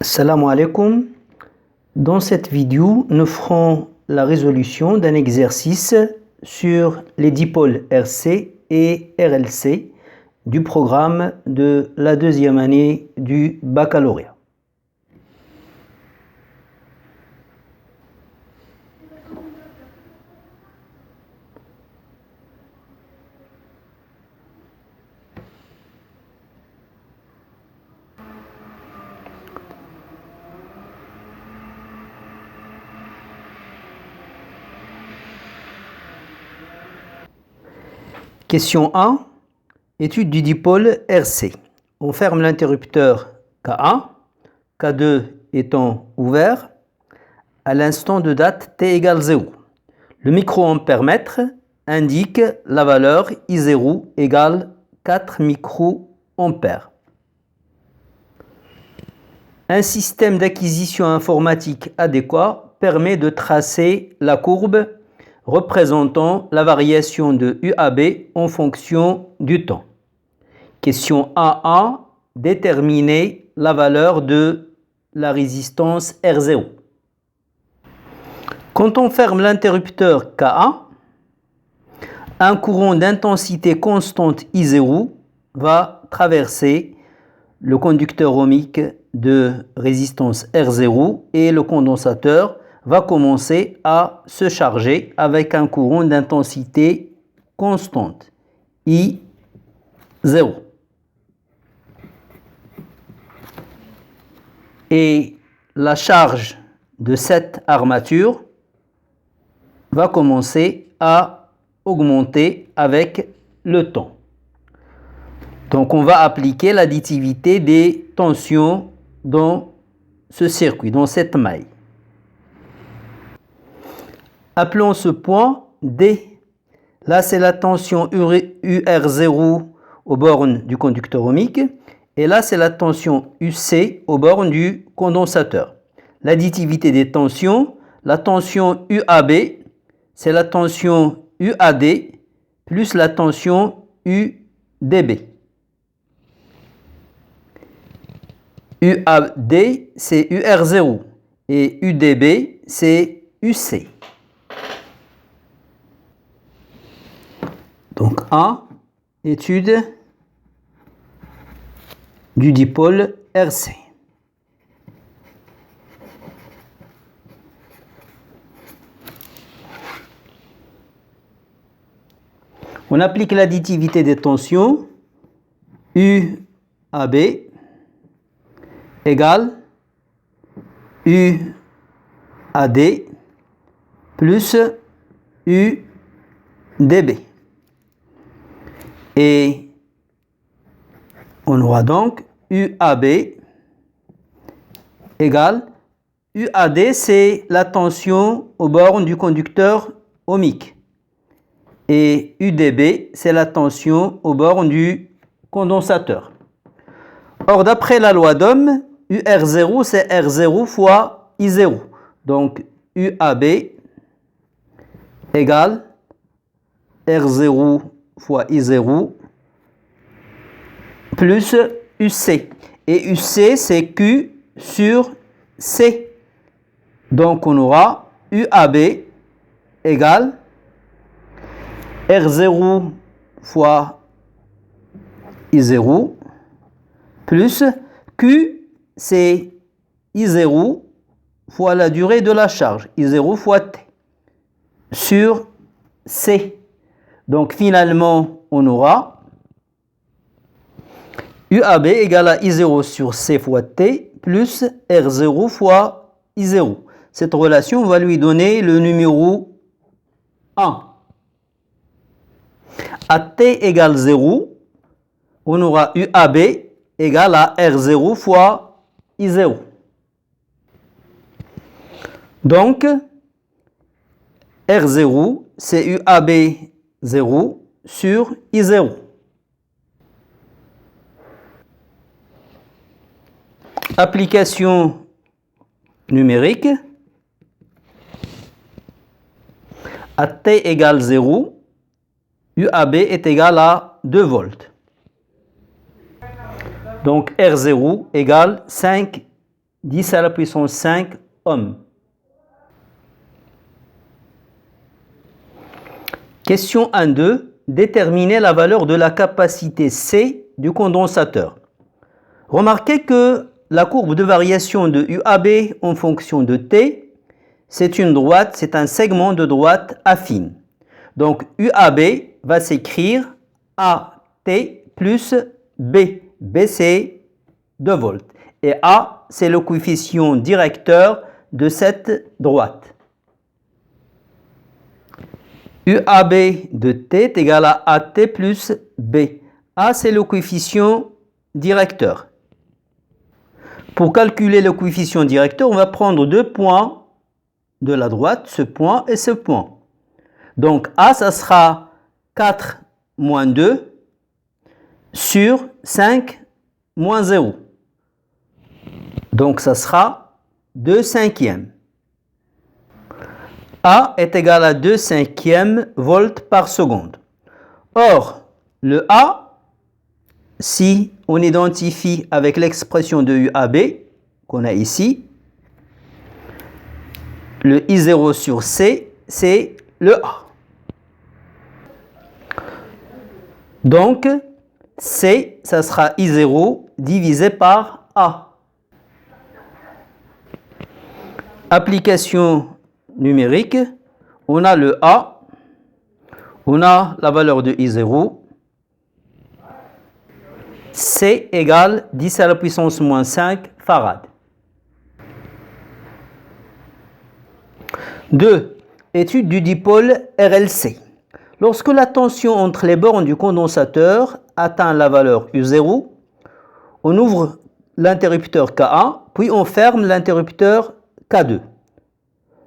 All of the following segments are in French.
Salam alaikum. Dans cette vidéo, nous ferons la résolution d'un exercice sur les dipôles RC et RLC du programme de la deuxième année du baccalauréat. Question 1. Étude du dipôle RC. On ferme l'interrupteur K1, K2 étant ouvert, à l'instant de date T égale 0. Le microampère-mètre indique la valeur I0 égale 4 microampères. Un système d'acquisition informatique adéquat permet de tracer la courbe représentant la variation de UAB en fonction du temps. Question A1. Déterminer la valeur de la résistance R0. Quand on ferme l'interrupteur K1, un courant d'intensité constante I0 va traverser le conducteur ohmique de résistance R0 et le condensateur va commencer à se charger avec un courant d'intensité constante, I0. Et la charge de cette armature va commencer à augmenter avec le temps. Donc on va appliquer l'additivité des tensions dans ce circuit, dans cette maille. Appelons ce point D. Là, c'est la tension UR0 aux bornes du conducteur ohmique. Et là, c'est la tension UC aux bornes du condensateur. L'additivité des tensions, la tension UAB, c'est la tension UAD plus la tension UDB. UAD, c'est UR0 et UDB, c'est UC. Donc, 1. Étude du dipôle RC. On applique l'additivité des tensions UAB égale UAD plus UDB. Et on aura donc UAB égale UAD, c'est la tension aux bornes du conducteur ohmique. Et UDB, c'est la tension aux bornes du condensateur. Or, d'après la loi d'Ohm, UR0, c'est R0 fois I0. Donc, UAB égale R0 fois I0 plus UC. Et UC, c'est Q sur C. Donc, on aura UAB égale R0 fois I0 plus Q, c'est I0 fois la durée de la charge, I0 fois T, sur C. Donc, finalement, on aura UAB égale à I0 sur C fois T plus R0 fois I0. Cette relation va lui donner le numéro 1. À T égale 0, on aura UAB égale à R0 fois I0. Donc, R0, c'est UAB 0 sur I0. Application numérique. À T égale 0, UAB est égal à 2 volts. Donc R0 égale 5 10 à la puissance 5 ohms. Question 1.2. Déterminer la valeur de la capacité C du condensateur. Remarquez que la courbe de variation de UAB en fonction de T, c'est une droite, c'est un segment de droite affine. Donc UAB va s'écrire AT plus B. B c'est 2 volts. Et A c'est le coefficient directeur de cette droite. UAB de T est égal à AT plus B. A c'est le coefficient directeur. Pour calculer le coefficient directeur, on va prendre deux points de la droite, ce point et ce point. Donc A, ça sera 4 moins 2 sur 5 moins 0. Donc ça sera 2 cinquièmes. A est égal à 2 cinquièmes volts par seconde. Or, le A, si on identifie avec l'expression de UAB qu'on a ici, le I0 sur C, c'est le A. Donc, C, ça sera I0 divisé par A. Application numérique, on a le A, on a la valeur de I0, C égale 10 à la puissance moins 5 farad. 2. Étude du dipôle RLC. Lorsque la tension entre les bornes du condensateur atteint la valeur U0, on ouvre l'interrupteur K1, puis on ferme l'interrupteur K2.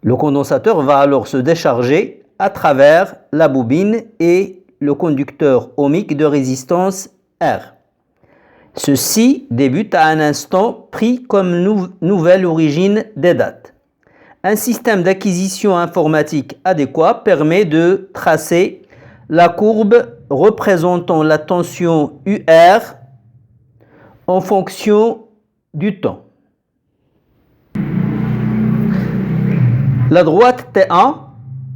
Le condensateur va alors se décharger à travers la bobine et le conducteur ohmique de résistance R. Ceci débute à un instant pris comme nouvelle origine des dates. Un système d'acquisition informatique adéquat permet de tracer la courbe représentant la tension UR en fonction du temps. La droite T1,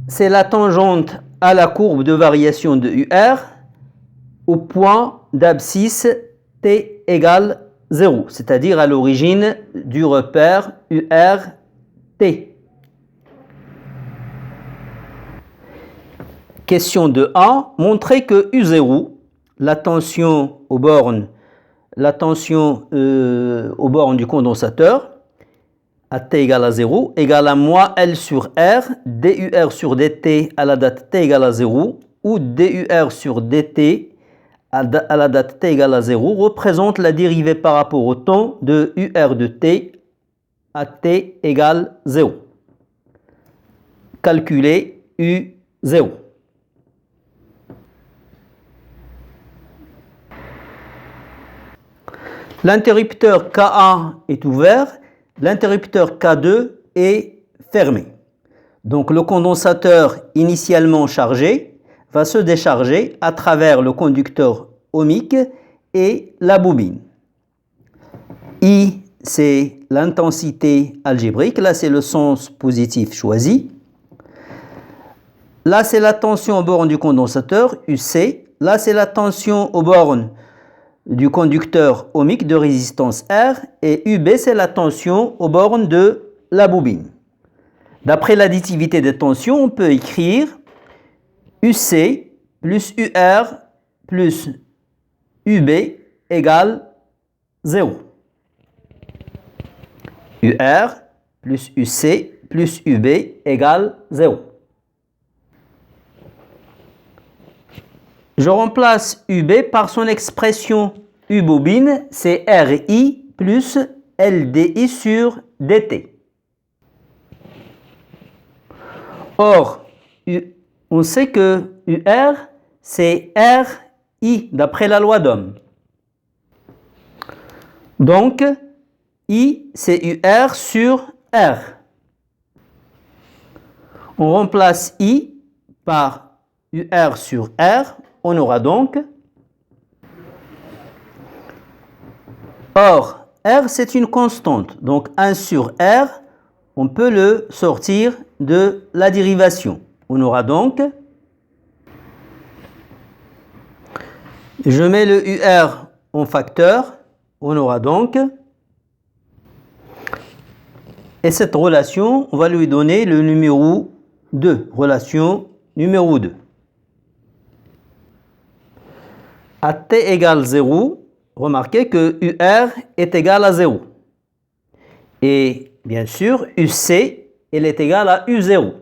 c'est la tangente à la courbe de variation de UR au point d'abscisse T égale 0, c'est-à-dire à l'origine du repère URT. Question de 1. Montrer que U0, la tension aux bornes du condensateur, à T égale à 0, égale à moins L sur R, DUR sur DT à la date T égale à 0, ou DUR sur DT à la date T égale à 0, représente la dérivée par rapport au temps de UR de T à T égale 0. Calculer U0. L'interrupteur K1 est ouvert, l'interrupteur K2 est fermé. Donc le condensateur initialement chargé va se décharger à travers le conducteur ohmique et la bobine. I, c'est l'intensité algébrique, là c'est le sens positif choisi. Là c'est la tension aux bornes du condensateur, UC. Là c'est la tension aux bornes du conducteur ohmique de résistance R, et UB c'est la tension aux bornes de la bobine. D'après l'additivité des tensions, on peut écrire UC plus UR plus UB égale 0. UR plus UC plus UB égale 0. Je remplace UB par son expression U bobine, c'est RI plus LDI sur DT. Or, on sait que UR, c'est RI d'après la loi d'Ohm. Donc, I, c'est UR sur R. On remplace I par UR sur R. On aura donc, or, R, c'est une constante. Donc 1 sur R, on peut le sortir de la dérivation. On aura donc, je mets le UR en facteur, on aura donc, et cette relation, on va lui donner le numéro 2, relation numéro 2. À t égale 0, remarquez que UR est égal à 0. Et bien sûr, UC, elle est égale à U0.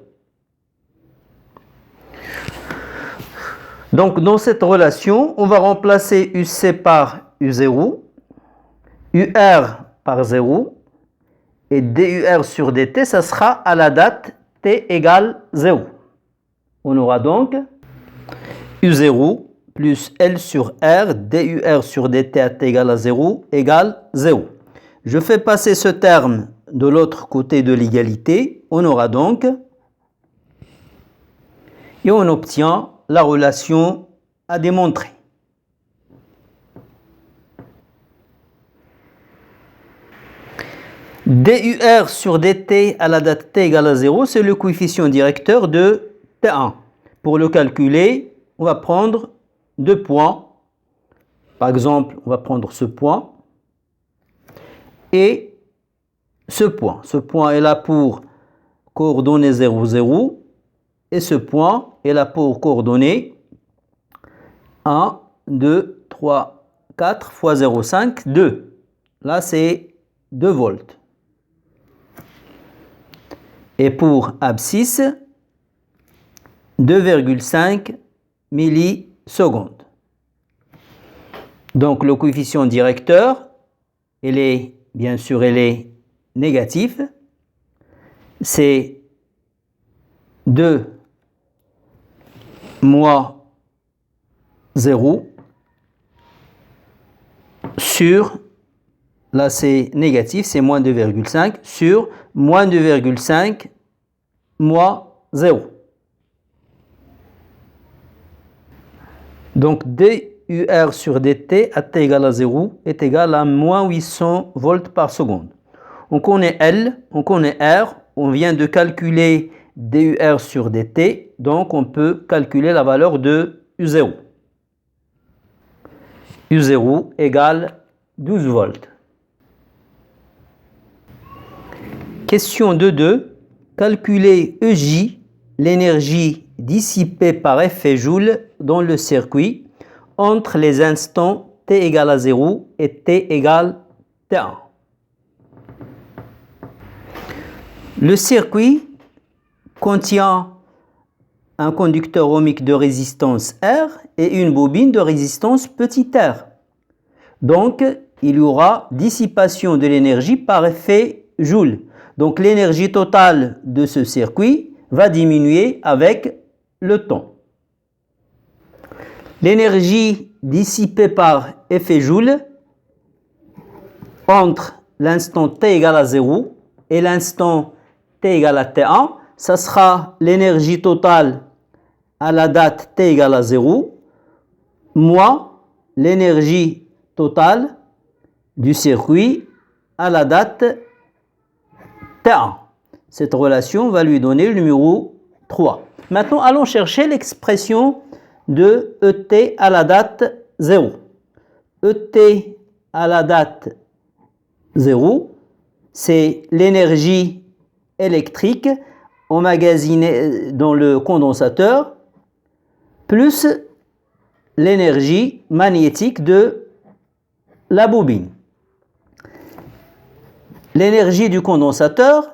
Donc, dans cette relation, on va remplacer UC par U0, UR par 0, et DUR sur DT, ça sera à la date T égale 0. On aura donc U0 plus L sur R, DUR sur DT à T égale à 0 égale 0. Je fais passer ce terme de l'autre côté de l'égalité. On aura donc, et on obtient la relation à démontrer. DUR sur DT à la date T égale à 0, c'est le coefficient directeur de T1. Pour le calculer, on va prendre deux points. Par exemple, on va prendre ce point et ce point. Ce point est là pour coordonnées 0, 0. Et ce point est là pour coordonnées 1, 2, 3, 4 fois 0,5, 2. Là, c'est 2 volts. Et pour abscisse, 2,5 millisecondes. Donc, le coefficient directeur, bien sûr, il est négatif. C'est 2 moins 0 sur, là c'est négatif, c'est moins 2,5 sur moins 2,5 moins 0. Donc DUR sur DT à T égale à 0 est égal à moins 800 volts par seconde. On connaît L, on connaît R, on vient de calculer DUR sur DT, donc on peut calculer la valeur de U0. U0 égale 12 volts. Question 2.2. Calculer EJ, l'énergie dissipée par effet Joule dans le circuit entre les instants T égale à 0 et T égale T1. Le circuit contient un conducteur ohmique de résistance R et une bobine de résistance petit r. Donc, il y aura dissipation de l'énergie par effet Joule. Donc, l'énergie totale de ce circuit va diminuer avec le temps. L'énergie dissipée par effet Joule entre l'instant T égale à 0 et l'instant T égale à T1, ça sera l'énergie totale à la date T égale à 0 moins l'énergie totale du circuit à la date T1. Cette relation va lui donner le numéro 3. Maintenant, allons chercher l'expression de ET à la date 0. ET à la date 0, c'est l'énergie électrique emmagasinée dans le condensateur plus l'énergie magnétique de la bobine. L'énergie du condensateur,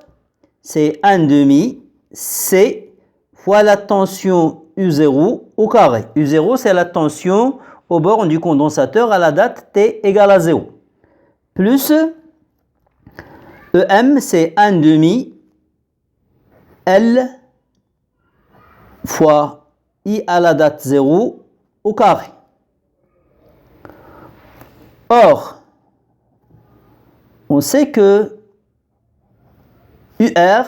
c'est 1,5 C fois la tension U0 au carré. U0, c'est la tension au bord du condensateur à la date T égale à 0. Plus EM, c'est 1,5 L fois I à la date 0 au carré. Or, on sait que UR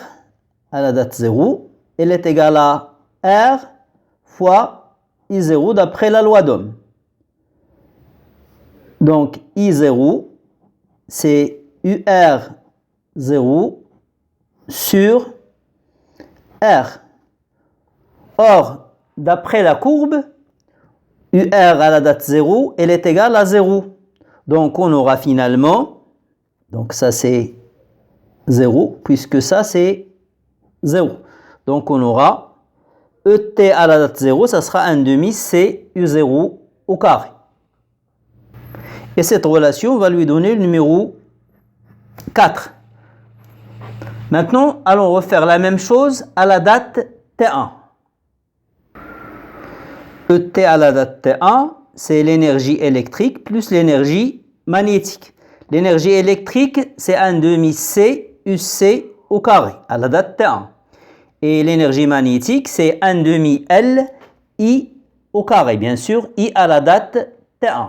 à la date 0, elle est égale à R fois I0 d'après la loi d'Ohm. Donc I0, c'est UR0 sur R. Or, d'après la courbe, UR à la date 0, elle est égale à 0. Donc, on aura finalement, donc ça c'est 0, puisque ça c'est 0. Donc, on aura ET à la date 0, ça sera 1 demi C U0 au carré. Et cette relation va lui donner le numéro 4. Maintenant, allons refaire la même chose à la date T1. ET à la date T1, c'est l'énergie électrique plus l'énergie magnétique. L'énergie électrique, c'est 1 demi C UC au carré à la date T1. Et l'énergie magnétique, c'est 1 demi L I au carré, bien sûr, I à la date T1.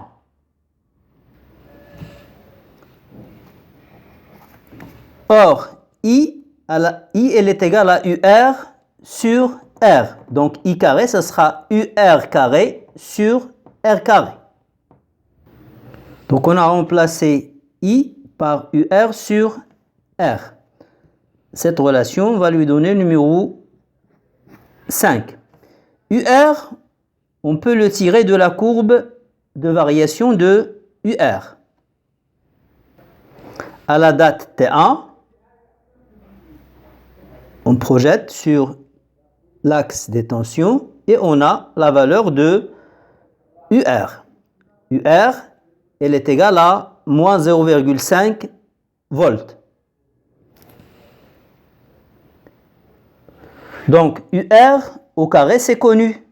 Or, I, elle est égale à UR sur R. Donc, I carré, ce sera UR carré sur R carré. Donc, on a remplacé I par UR sur R. Cette relation va lui donner le numéro 5. UR, on peut le tirer de la courbe de variation de UR. À la date T1, on projette sur l'axe des tensions et on a la valeur de UR. UR, elle est égale à moins 0,5 volts. Donc UR au carré, c'est connu.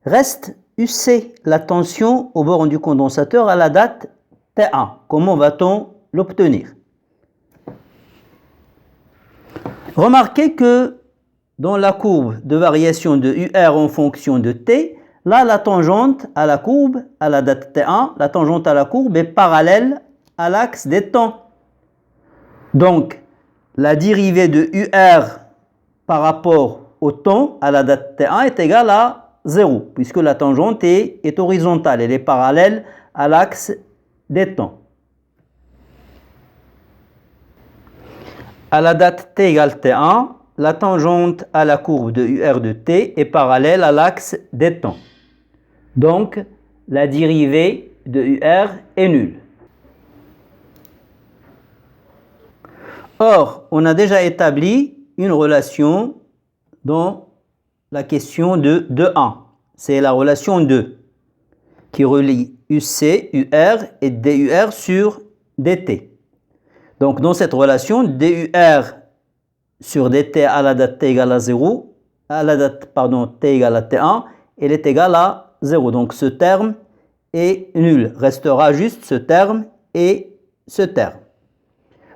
Reste UC, la tension au bord du condensateur à la date T1. Comment va-t-on l'obtenir? Remarquez que dans la courbe de variation de UR en fonction de T, là, la tangente à la courbe, à la date T1, la tangente à la courbe est parallèle à l'axe des temps. Donc, la dérivée de UR par rapport au temps à la date T1 est égale à 0, puisque la tangente est horizontale, elle est parallèle à l'axe des temps. À la date T égale T1, la tangente à la courbe de UR de T est parallèle à l'axe des temps. Donc, la dérivée de UR est nulle. Or, on a déjà établi une relation dans la question de 2.1. C'est la relation 2 qui relie UC, UR et DUR sur DT. Donc, dans cette relation, DUR sur DT à la date T égale à 0, à la date, T égale à T1, elle est égale à 0. Donc, ce terme est nul. Restera juste ce terme et ce terme.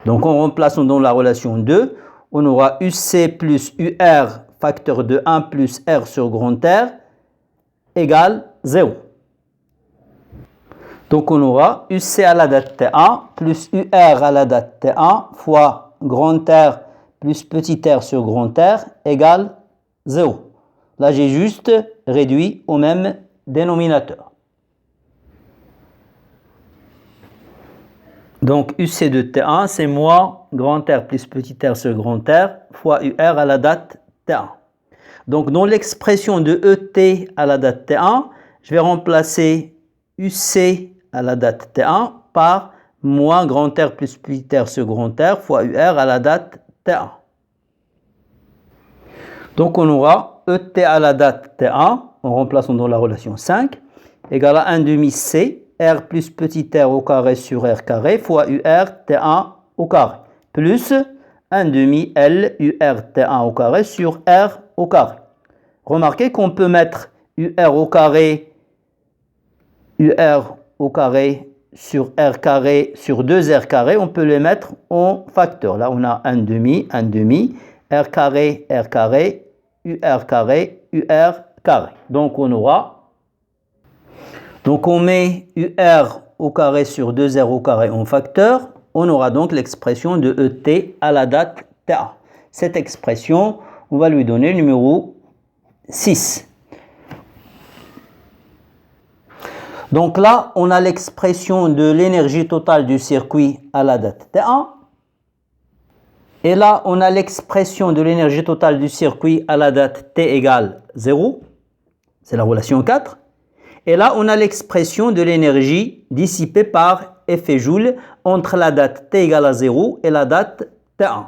Donc, en remplaçant dans la relation 2, on aura UC plus UR facteur de 1 plus R sur grand R égale 0. Donc, on aura UC à la date T1 plus UR à la date T1 fois grand R plus petit r sur grand R égale 0. Là, j'ai juste réduit au même dénominateur. Donc, UC de T1, c'est moins grand R plus petit r sur grand R fois UR à la date T1. Donc, dans l'expression de ET à la date T1, je vais remplacer UC à la date T1 par moins grand R plus petit r sur grand R fois UR à la date T1. Donc, on aura ET à la date T1, en remplaçant dans la relation 5, égale à 1 demi C, R plus petit r au carré sur R carré, fois UR T1 au carré, plus 1 demi L UR T1 au carré sur R au carré. Remarquez qu'on peut mettre UR au carré sur R carré sur 2R carré, on peut les mettre en facteur. Là, on a 1 demi, R carré, UR carré, UR carré. Donc, on met UR au carré sur 2R au carré en facteur. On aura donc l'expression de ET à la date T1. Cette expression, on va lui donner le numéro 6. Donc là, on a l'expression de l'énergie totale du circuit à la date T1. Et là, on a l'expression de l'énergie totale du circuit à la date T égale 0. C'est la relation 4. Et là, on a l'expression de l'énergie dissipée par effet Joule entre la date T égale à 0 et la date T1.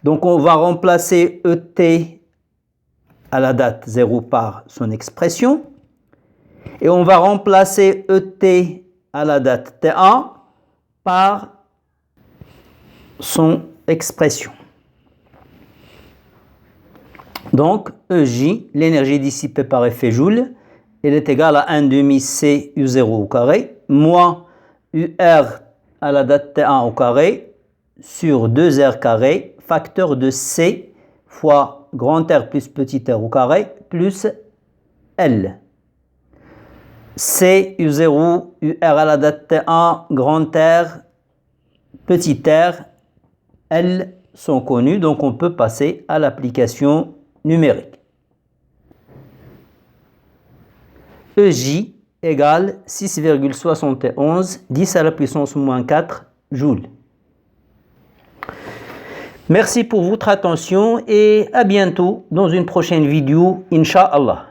Donc, on va remplacer ET à la date 0 par son expression. Et on va remplacer ET à la date T1 par son expression. Donc, EJ, l'énergie dissipée par effet Joule, elle est égale à 1 demi C U0 au carré, moins UR à la date T1 au carré, sur 2R carré, facteur de C fois grand R plus petit r au carré, plus L. C, U0, UR à la date T1, grand R, petit r, L sont connus, donc on peut passer à l'application numérique. EJ égale 6,71 10 à la puissance moins 4 joules. Merci pour votre attention et à bientôt dans une prochaine vidéo, Inch'Allah.